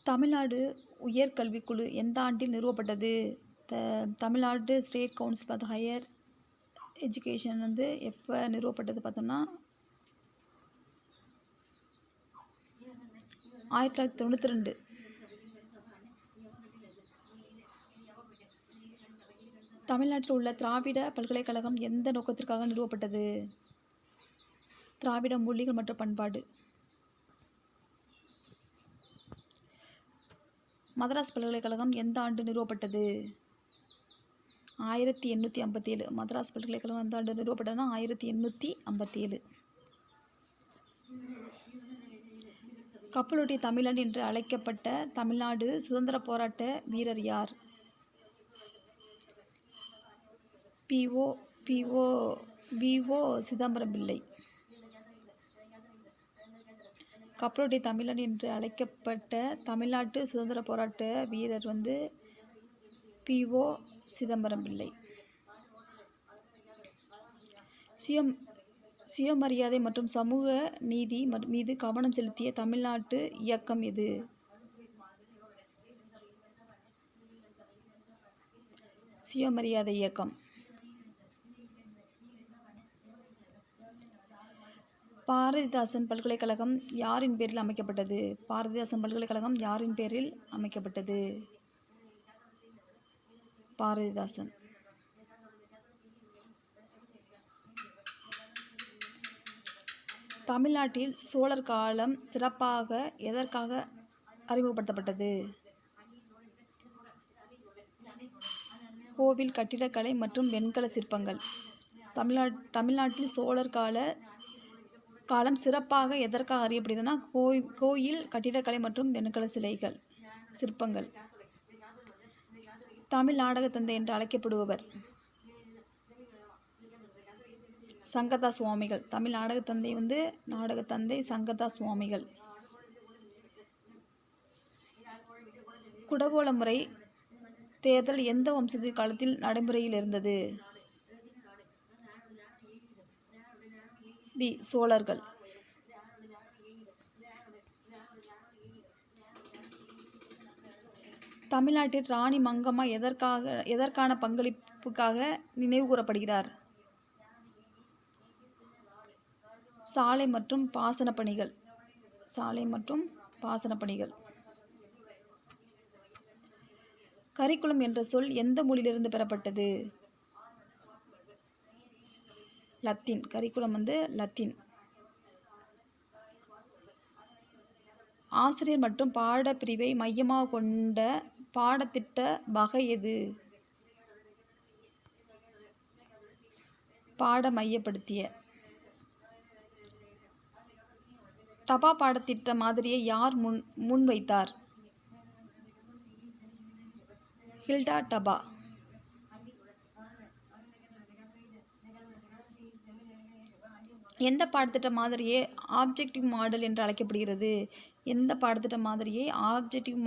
தமிழ்நாடு உயர்கல்விக்குழு எந்த ஆண்டில் நிறுவப்பட்டது? தமிழ்நாடு ஸ்டேட் கவுன்சில் பார்த்து ஹையர் எஜுகேஷன் எப்போ நிறுவப்பட்டது பார்த்தோம்னா 1992. தமிழ்நாட்டில் உள்ள திராவிட பல்கலைக்கழகம் எந்த நோக்கத்திற்காக நிறுவப்பட்டது? திராவிட மொழிகள் மற்றும் பண்பாடு. மதராஸ் பல்கலைக்கழகம் எந்த ஆண்டு நிறுவப்பட்டது? 1857. மதராஸ் பல்கலைக்கழகம் எந்த ஆண்டு நிறுவப்பட்டதுன்னா 1857. கப்பலோட்டிய தமிழன் என்று அழைக்கப்பட்ட தமிழ்நாடு சுதந்திர போராட்ட வீரர் யார்? வி.ஓ. சிதம்பரம் பிள்ளை. கப்பலோட்டிய தமிழன் என்று அழைக்கப்பட்ட தமிழ்நாட்டு சுதந்திர போராட்ட வீரர் வி.ஓ. சிதம்பரம் பிள்ளை. சுயமரியாதை மற்றும் சமூக நீதி மீது கவனம் செலுத்திய தமிழ்நாட்டு இயக்கம் எது? சுயமரியாதை இயக்கம். பாரதிதாசன் பல்கலைக்கழகம் யாரின் பேரில் அமைக்கப்பட்டது? பாரதிதாசன் பல்கலைக்கழகம் யாரின் பேரில் அமைக்கப்பட்டது? பாரதிதாசன். தமிழ்நாட்டில் சோழர் காலம் சிறப்பாக எதற்காக அறிமுகப்படுத்தப்பட்டது? கோவில் கட்டிடக்கலை மற்றும் வெண்கல சிற்பங்கள். தமிழ்நாட்டில் சோழர் காலம் சிறப்பாக எதற்காக அறியப்படுதுன்னா கோயில் கட்டிடக்கலை மற்றும் வெண்கல சிற்பங்கள். தமிழ் நாடகத்தந்தை என்று அழைக்கப்படுபவர்? சங்கரதாஸ் சுவாமிகள். தமிழ் நாடகத்தந்தை சங்கரதாஸ் சுவாமிகள். குடவோலை முறை தேர்தல் எந்த வம்சத்தின் காலத்தில் நடைமுறையில் இருந்தது? சோழர்கள். தமிழ்நாட்டில் ராணி மங்கம்மா எதற்கான பங்களிப்புக்காக நினைவு கூறப்படுகிறார்? சாலை மற்றும் பாசன பணிகள். கரிக்குலம் என்ற சொல் எந்த மொழியிலிருந்து பெறப்பட்டது? லத்தீன். Curriculum Latin. ஆசிரியர் மற்றும் பாடப்பிரிவை மையமாக கொண்ட பாடத்திட்ட வகை எது? பாட மையப்படுத்திய. டபா பாடத்திட்ட மாதிரியை யார் முன்வைத்தார்? ஹில்டா டபா. எந்த பாடத்திட்ட மாதிரியை ஆப்ஜெக்டிவ் மாடல் என்று அழைக்கப்படுகிறது? எந்த பாடத்திட்ட மாதிரியை ஆப்ஜெக்டிவ்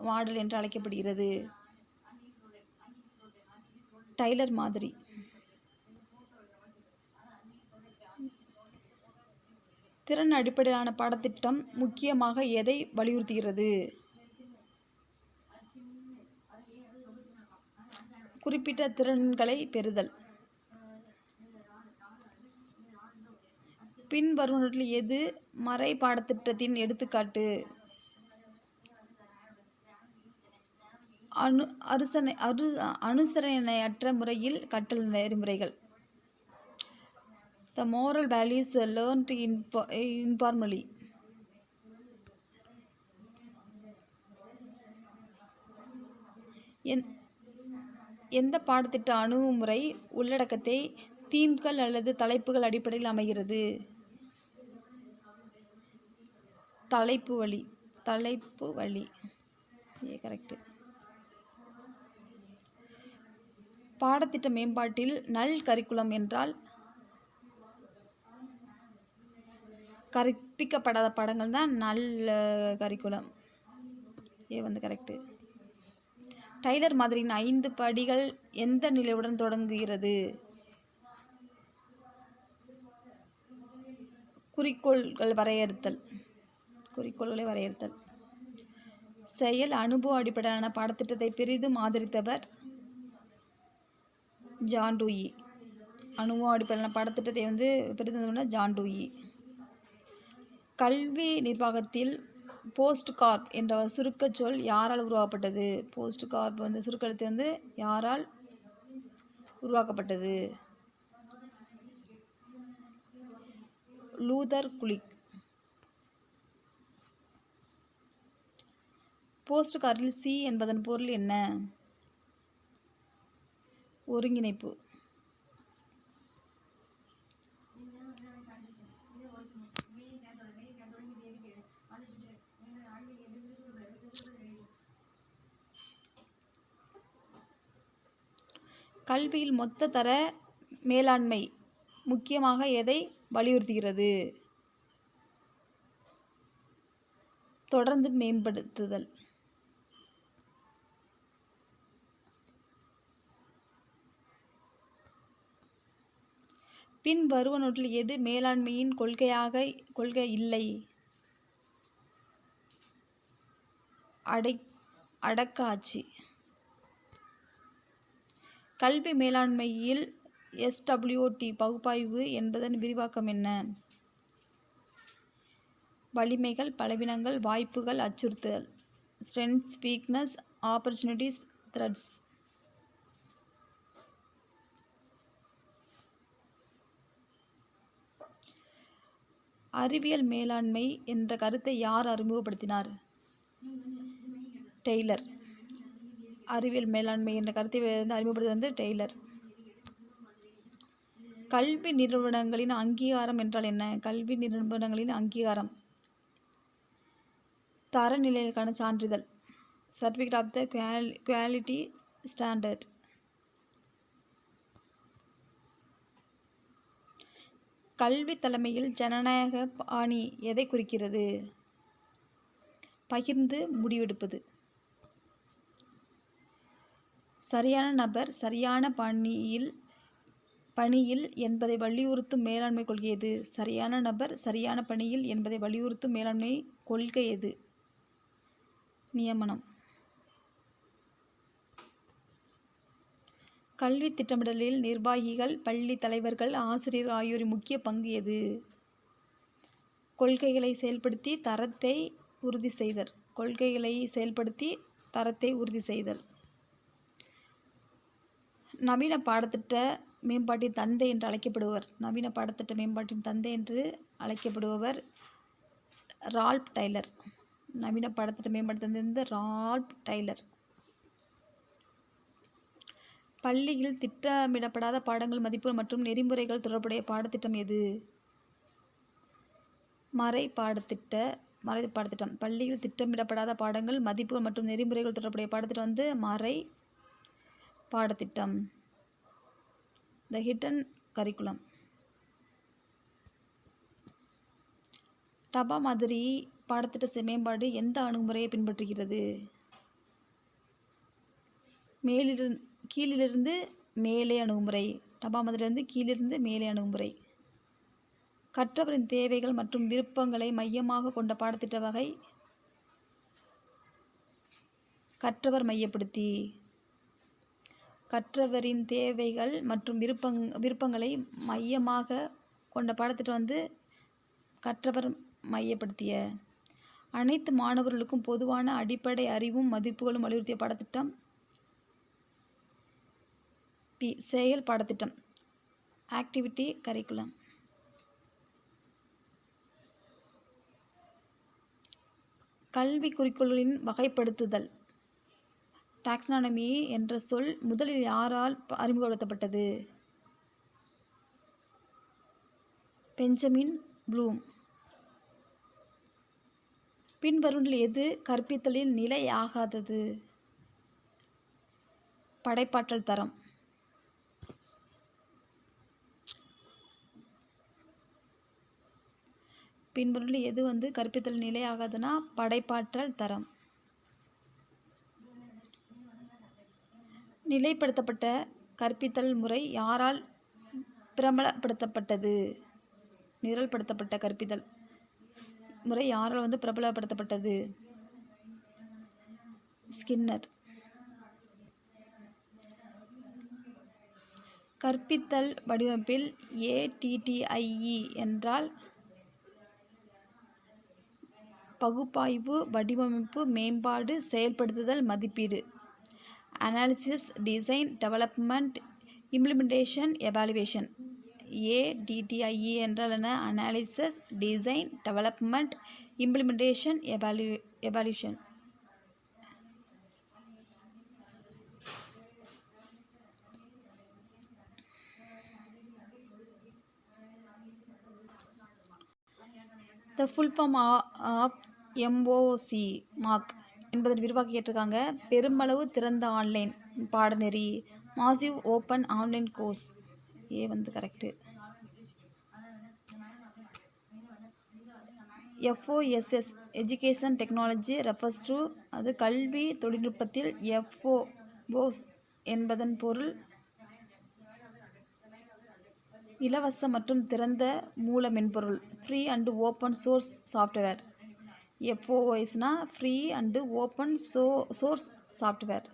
மாடல் என்று அழைக்கப்படுகிறது? டைலர் மாதிரி. திறன் அடிப்படையிலான பாடத்திட்டம் முக்கியமாக எதை வலியுறுத்துகிறது? குறிப்பிட்ட திறன்களை பெறுதல். பின்வருவனவற்றில் எது மறை பாடத்திட்டத்தின் எடுத்துக்காட்டு? அனுசரணையற்ற முறையில் கற்றல் நெறிமுறைகள். The moral values learned informally. எந்த பாடத்திட்ட அணுகுமுறை உள்ளடக்கத்தை தீம்கள் அல்லது தலைப்புகள் அடிப்படையில் அமைகிறது? தலைப்பு வழி. கரெக்ட். பாடத்திட்ட மேம்பாட்டில் நல் கரிக்குலம் என்றால் கற்பிக்கப்படாத பாடங்கள் தான் நல் கரிக்குலம். கரெக்டு. டைலர் மாதிரியின் 5 படிகள் எந்த நிலையுடன் தொடங்குகிறது? குறிக்கோள்களை வரையறுத்தல். செயல் அனுபவ அடிப்படையிலான பாடத்திட்டத்தை பெரிதும் ஆதரித்தவர் ஜான் டூயி. அனுபவ அடிப்படையிலான பாடத்திட்டத்தை பெரிதும் ஜான் டூயி. கல்வி நிர்வாகத்தில் போஸ்ட் கார்ப் என்ற சுருக்கச் சொல் யாரால் உருவாக்கப்பட்டது? போஸ்ட் கார்ப் சுருக்கெழுத்து யாரால் உருவாக்கப்பட்டது? Luther Gulick. போஸ்ட் கார்டில் சி என்பதன் பொருள் என்ன? ஒருங்கிணைப்பு. கல்வியில் மொத்த தர மேலாண்மை முக்கியமாக எதை வலியுறுத்துகிறது? தொடர்ந்து மேம்படுத்துதல். பின் வருவனவற்றில் எது மேலாண்மையின் கொள்கை இல்லை? அடக்க ஆட்சி. கல்வி மேலாண்மையில் SWOT பகுப்பாய்வு என்பதன் விரிவாக்கம் என்ன? வலிமைகள், பலவீனங்கள், வாய்ப்புகள், அச்சுறுத்தல். Strengths, weakness, opportunities, threats. அறிவியல் மேலாண்மை என்ற கருத்தை யார் அறிமுகப்படுத்தினார்? டெய்லர். அறிவியல் மேலாண்மை என்ற கருத்தை அறிமுகப்படுத்தியது டெய்லர். கல்வி நிறுவனங்களின் அங்கீகாரம் என்றால் என்ன? கல்வி நிறுவனங்களின் அங்கீகாரம் தரநிலைகளுக்கான சான்றிதழ். Certificate of the quality standard. கல்வி தலைமையில் ஜனநாயக பாணி எதை குறிக்கிறது? பகிர்ந்து முடிவெடுப்பது. சரியான நபர் சரியான பணியில் என்பதை வலியுறுத்தும் மேலாண்மை கொள்கை எது? சரியான நபர் சரியான பணியில் என்பதை வலியுறுத்தும் மேலாண்மை கொள்கை எது? நியமனம். கல்வி திட்டமிடலில் நிர்வாகிகள், பள்ளி தலைவர்கள், ஆசிரியர்கள் ஆகியோரின் முக்கிய பங்கு எது? கொள்கைகளை செயல்படுத்தி தரத்தை உறுதி செய்தல். கொள்கைகளை செயல்படுத்தி தரத்தை உறுதி செய்தல். நவீன பாடத்திட்ட மேம்பாட்டின் தந்தை என்று அழைக்கப்படுபவர். நவீன பாடத்திட்ட மேம்பாட்டின் தந்தை என்று அழைக்கப்படுபவர் ரால்ப் டைலர். நவீன பாடத்திட்ட மேம்பாட்டின் தந்தை ரால்ப் டைலர். பள்ளியில் திட்டமிடப்படாத பாடங்கள், மதிப்புகள் மற்றும் நெறிமுறைகள் தொடர்புடைய பாடத்திட்டம் எது? மறை பாடத்திட்டம். பள்ளியில் திட்டமிடப்படாத பாடங்கள், மதிப்புகள் மற்றும் நெறிமுறைகள் தொடர்புடைய பாடத்திட்டம் மறை பாடத்திட்டம். த ஹிடன் கரிக்குலம். டபா மாதிரி பாடத்திட்ட மேம்பாடு எந்த அணுகுமுறையை பின்பற்றுகிறது? கீழிலிருந்து மேலே அணுகுமுறை. டபா மாதிரிலிருந்து கீழிருந்து மேலே அணுகுமுறை. கற்றவரின் தேவைகள் மற்றும் விருப்பங்களை மையமாக கொண்ட பாடத்திட்ட வகை கற்றவர் மையப்படுத்தி. கற்றவரின் தேவைகள் மற்றும் விருப்பங்களை மையமாக கொண்ட பாடத்திட்டம் கற்றவர் மையப்படுத்திய. அனைத்து மாணவர்களுக்கும் பொதுவான அடிப்படை அறிவும் மதிப்புகளும் வலியுறுத்திய பாடத்திட்டம் செயல் பாடத்திட்டம். Activity curriculum. கல்வி குறிக்கோள்களின் வகைப்படுத்துதல். டாக்ஸானமி என்ற சொல் முதலில் யாரால் அறிமுகப்படுத்தப்பட்டது? Benjamin Bloom. பின்வருவதில் எது கற்பித்தலில் நிலையாகாதது? படைப்பாற்றல் தரம். பின்வருவதில் எது கற்பித்தல் நிலையாகாதுன்னா படைப்பாற்றல் தரம். நிலைப்படுத்தப்பட்ட கற்பித்தல் முறை யாரால் பிரபலப்படுத்தப்பட்டது? நிரல்படுத்தப்பட்ட கற்பித்தல் முறை யாரால் பிரபலப்படுத்தப்பட்டது? ஸ்கின்னர். கற்பித்தல் வடிவமைப்பில் ATTIE என்றால் பகுப்பாய்வு, வடிவமைப்பு, மேம்பாடு, செயல்படுத்துதல், மதிப்பீடு. Analysis, design, development, implementation, evaluation. ATTIE என்றால் என்ன? Analysis, design, development, implementation, evaluation. The full form of MOOC mark என்பதன் விரிவாக்கம் கேட்டிருக்காங்க. பெருமளவு திறந்த ஆன்லைன் பாடநெறி, மாசிவ் ஓப்பன் ஆன்லைன் கோர்ஸ். வந்து correct. FOSS education technology refers to, அது கல்வி தொழில்நுட்பத்தில். FOS என்பதன் பொருள் இலவச மற்றும் திறந்த மூல மென்பொருள், free and open source software. FOSனா free and open source software.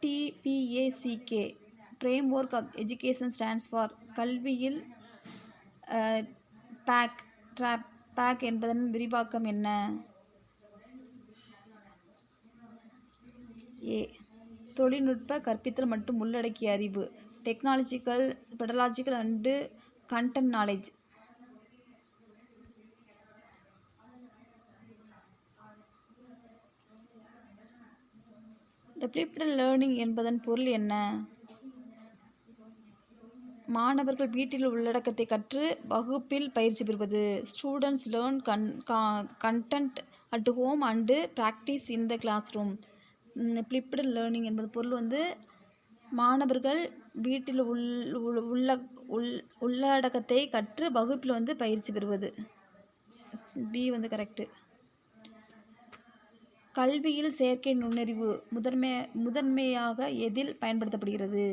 TPACK Framework of Education stands for கல்வியில் PAC என்பதன் விரிவாக்கம் என்ன? தொழில்நுட்ப கற்பித்தல் மற்றும் உள்ளடக்கிய அறிவு, technological, pedagogical and content knowledge. The flipped learning என்பதன் பொருள் என்ன? மாணவர்கள் வீட்டில் உள்ளடக்கத்தை கற்று வகுப்பில் பயிற்சி பெறுவது. Students learn content at home and practice in the classroom. Flipped learning என்பது பொருள் மாணவர்கள் வீட்டில் உள்ளடக்கத்தை கற்று வகுப்பில் பயிற்சி பெறுவது. B correct. கல்வியில் செயற்கை நுண்ணறிவு முதன்மையாக எதில் பயன்படுத்தப்படுகிறது?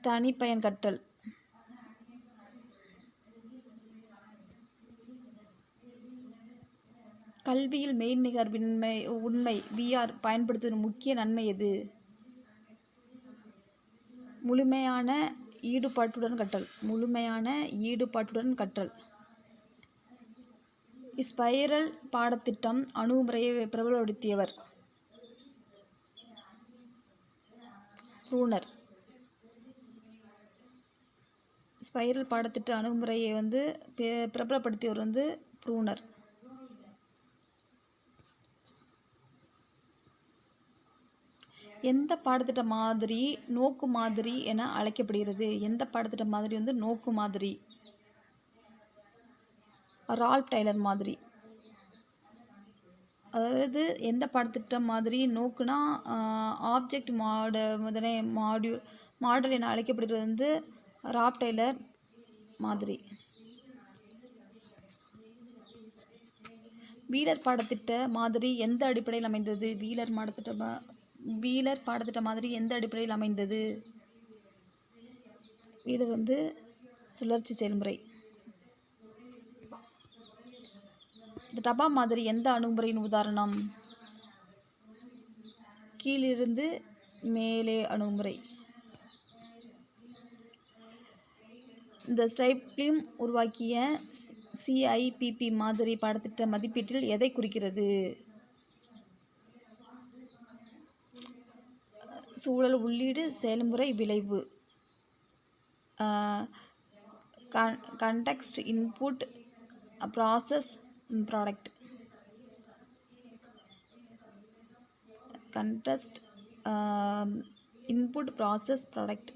தனிப்பயன் கற்றல். கல்வியில் மெய்நிகர் உண்மை VR பயன்படுத்துவதன் முக்கிய நன்மை எது? முழுமையான ஈடுபாட்டுடன் கற்றல். ஸ்பைரல் பாடத்திட்டம் அணுகுமுறையை பிரபலப்படுத்தியவர்? ப்ரூனர். ஸ்பைரல் பாடத்திட்ட அணுகுமுறையை பிரபலப்படுத்தியவர் ப்ரூனர். எந்த பாடத்திட்ட மாதிரி நோக்கு மாதிரி என அழைக்கப்படுகிறது? எந்த பாடத்திட்ட மாதிரி நோக்கு மாதிரி? ரால்ப் டைலர் மாதிரி. அதாவது எந்த பாடத்திட்ட மாதிரி நோக்குனா ஆப்ஜெக்ட் மாடல் என அழைக்கப்படுகிறது ரால்ப் டைலர் மாதிரி. வீலர் பாடத்திட்ட மாதிரி எந்த அடிப்படையில் அமைந்தது? வீலர் பாடத்திட்ட மாதிரி எந்த அடிப்படையில் அமைந்தது? வீலர் சுழற்சி செயல்முறை. டபா மாதிரி எந்த அணுகுமுறையின் உதாரணம்? கீழிருந்து மேலே அணுகுமுறை. இந்த ஸ்டைப்லிம் உருவாக்கிய CIPP மாதிரி பாடத்திட்ட மதிப்பீட்டில் எதை குறிக்கிறது? சூழல், உள்ளீடு, செயல்முறை, விளைவு. Context, input, process, product. Context, input, process, product.